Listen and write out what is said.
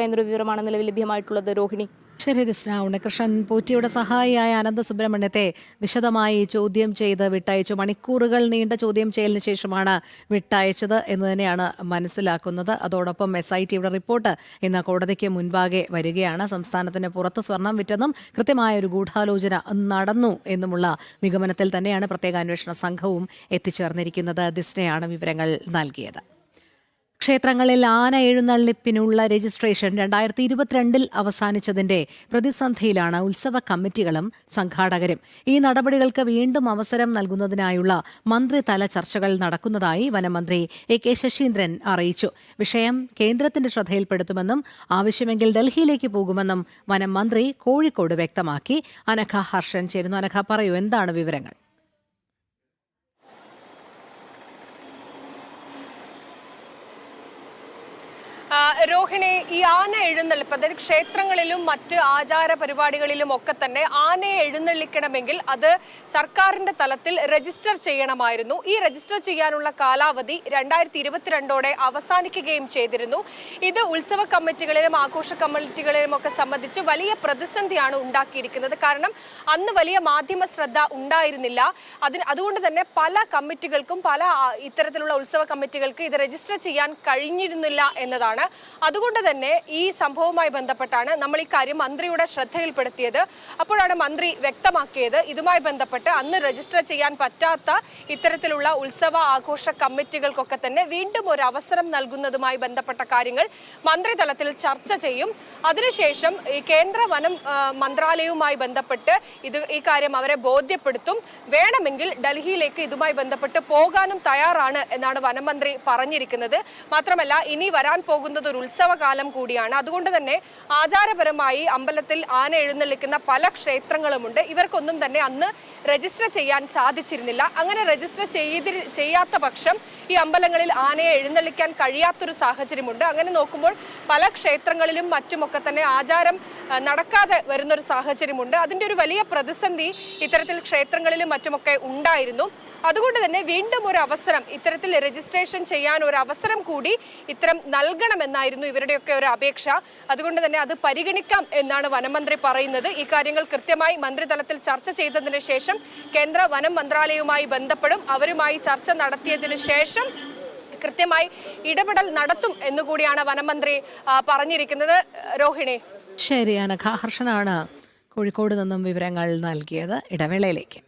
എന്നൊരു വിവരമാണ് നിലവിൽ ലഭ്യമായിട്ടുള്ളത്. രോഹിണി. ശരി ദിസ്ന. ഉണ്ണികൃഷ്ണൻ പോറ്റിയുടെ സഹായിയായ അനന്തസുബ്രഹ്മണ്യത്തെ വിശദമായി ചോദ്യം ചെയ്ത് വിട്ടയച്ചു. മണിക്കൂറുകൾ നീണ്ട ചോദ്യം ചെയ്യലിന് ശേഷമാണ് വിട്ടയച്ചത് എന്ന് തന്നെയാണ് മനസ്സിലാക്കുന്നത്. അതോടൊപ്പം SITയുടെ റിപ്പോർട്ട് ഇന്ന് കോടതിക്ക് മുൻപാകെ വരികയാണ്. സംസ്ഥാനത്തിന് പുറത്ത് സ്വർണം വിറ്റെന്നും കൃത്യമായ ഒരു ഗൂഢാലോചന നടന്നു എന്നുമുള്ള നിഗമനത്തിൽ തന്നെയാണ് പ്രത്യേക അന്വേഷണ സംഘവും എത്തിച്ചേർന്നിരിക്കുന്നത്. ദിസ്നയാണ് വിവരങ്ങൾ നൽകിയത്. ക്ഷേത്രങ്ങളിൽ ആന എഴുന്നള്ളിപ്പിനുള്ള രജിസ്ട്രേഷൻ 2022 അവസാനിച്ചതിന്റെ പ്രതിസന്ധിയിലാണ് ഉത്സവ കമ്മിറ്റികളും സംഘാടകരും. ഈ നടപടികൾക്ക് വീണ്ടും അവസരം നൽകുന്നതിനായുള്ള മന്ത്രിതല ചർച്ചകൾ നടക്കുന്നതായി വനമന്ത്രി AK ശശീന്ദ്രൻ അറിയിച്ചു. വിഷയം കേന്ദ്രത്തിന്റെ ശ്രദ്ധയിൽപ്പെടുത്തുമെന്നും ആവശ്യമെങ്കിൽ ഡൽഹിയിലേക്ക് പോകുമെന്നും വനം മന്ത്രി കോഴിക്കോട് വ്യക്തമാക്കി. അനഘ ഹർഷൻ ചേരുന്നു. അനഘ, പറയൂ, എന്താണ് വിവരങ്ങൾ? രോഹിണി, ഈ ആന എഴുന്നള്ളിപ്പ്, അതായത് ക്ഷേത്രങ്ങളിലും മറ്റ് ആചാര പരിപാടികളിലും ഒക്കെ തന്നെ ആനയെ എഴുന്നള്ളിക്കണമെങ്കിൽ അത് സർക്കാരിന്റെ തലത്തിൽ രജിസ്റ്റർ ചെയ്യണമായിരുന്നു. ഈ രജിസ്റ്റർ ചെയ്യാനുള്ള കാലാവധി 2022 അവസാനിക്കുകയും ചെയ്തിരുന്നു. ഇത് ഉത്സവ കമ്മിറ്റികളിലും ആഘോഷ കമ്മിറ്റികളിലും ഒക്കെ സംബന്ധിച്ച് വലിയ പ്രതിസന്ധിയാണ് ഉണ്ടാക്കിയിരിക്കുന്നത്. കാരണം അന്ന് വലിയ മാധ്യമ ശ്രദ്ധ ഉണ്ടായിരുന്നില്ല. അതുകൊണ്ട് തന്നെ പല കമ്മിറ്റികൾക്കും, പല ഇത്തരത്തിലുള്ള ഉത്സവ കമ്മിറ്റികൾക്ക് ഇത് രജിസ്റ്റർ ചെയ്യാൻ കഴിഞ്ഞിരുന്നില്ല എന്നതാണ്. അതുകൊണ്ട് തന്നെ ഈ സംഭവവുമായി ബന്ധപ്പെട്ടാണ് നമ്മൾ ഈ കാര്യം മന്ത്രിയുടെ ശ്രദ്ധയിൽപ്പെടുത്തിയത്. അപ്പോഴാണ് മന്ത്രി വ്യക്തമാക്കിയത്, ഇതുമായി ബന്ധപ്പെട്ട് അന്ന് രജിസ്റ്റർ ചെയ്യാൻ പറ്റാത്ത ഇത്തരത്തിലുള്ള ഉത്സവ ആഘോഷ കമ്മിറ്റികൾക്കൊക്കെ തന്നെ വീണ്ടും ഒരു അവസരം നൽകുന്നതുമായി ബന്ധപ്പെട്ട കാര്യങ്ങൾ മന്ത്രിതലത്തിൽ ചർച്ച ചെയ്യും. അതിനുശേഷം ഈ കേന്ദ്ര വനം മന്ത്രാലയവുമായി ബന്ധപ്പെട്ട് ഈ കാര്യം അവരെ ബോധ്യപ്പെടുത്തും. വേണമെങ്കിൽ ഡൽഹിയിലേക്ക് ഇതുമായി ബന്ധപ്പെട്ട് പോകാനും തയ്യാറാണ് എന്നാണ് വനമന്ത്രി പറഞ്ഞിരിക്കുന്നത്. മാത്രമല്ല, ഇനി വരാൻ പോകുന്നത് ഒരു ഉത്സവകാലം കൂടിയാണ്. അതുകൊണ്ട് തന്നെ ആചാരപരമായി അമ്പലത്തിൽ ആന എഴുന്നള്ളിക്കുന്ന പല ക്ഷേത്രങ്ങളുമുണ്ട്. ഇവർക്കൊന്നും തന്നെ അന്ന് രജിസ്റ്റർ ചെയ്യാൻ സാധിച്ചിരുന്നില്ല. അങ്ങനെ രജിസ്റ്റർ ചെയ്യാത്ത പക്ഷം ഈ അമ്പലങ്ങളിൽ ആനയെ എഴുന്നള്ളിക്കാൻ കഴിയാത്തൊരു സാഹചര്യമുണ്ട്. അങ്ങനെ നോക്കുമ്പോൾ പല ക്ഷേത്രങ്ങളിലും മറ്റുമൊക്കെ തന്നെ ആചാരം നടക്കാതെ വരുന്നൊരു സാഹചര്യമുണ്ട്. അതിൻ്റെ ഒരു വലിയ പ്രതിസന്ധി ഇത്തരത്തിൽ ക്ഷേത്രങ്ങളിലും മറ്റുമൊക്കെ ഉണ്ടായിരുന്നു. അതുകൊണ്ട് തന്നെ വീണ്ടും ഒരു അവസരം, ഇത്തരത്തിൽ രജിസ്ട്രേഷൻ ചെയ്യാൻ ഒരു അവസരം കൂടി ഇത്തരം നൽകണമെന്നായിരുന്നു ഇവരുടെയൊക്കെ ഒരു അപേക്ഷ. അതുകൊണ്ട് തന്നെ അത് പരിഗണിക്കാം എന്നാണ് വനമന്ത്രി പറയുന്നത്. ഈ കാര്യങ്ങൾ കൃത്യമായി മന്ത്രിതലത്തിൽ ചർച്ച ചെയ്തതിന് ശേഷം കേന്ദ്ര വനം മന്ത്രാലയവുമായി ബന്ധപ്പെടും. അവരുമായി ചർച്ച നടത്തിയതിനു ശേഷം കൃത്യമായി ഇടപെടൽ നടത്തും എന്നുകൂടിയാണ് വനമന്ത്രി പറഞ്ഞിരിക്കുന്നത്. രോഹിണി. ശരി, അനഘ ഹർഷനാണ് കോഴിക്കോട് നിന്നും വിവരങ്ങൾ നൽകിയത്. ഇടവേളയിലേക്ക്.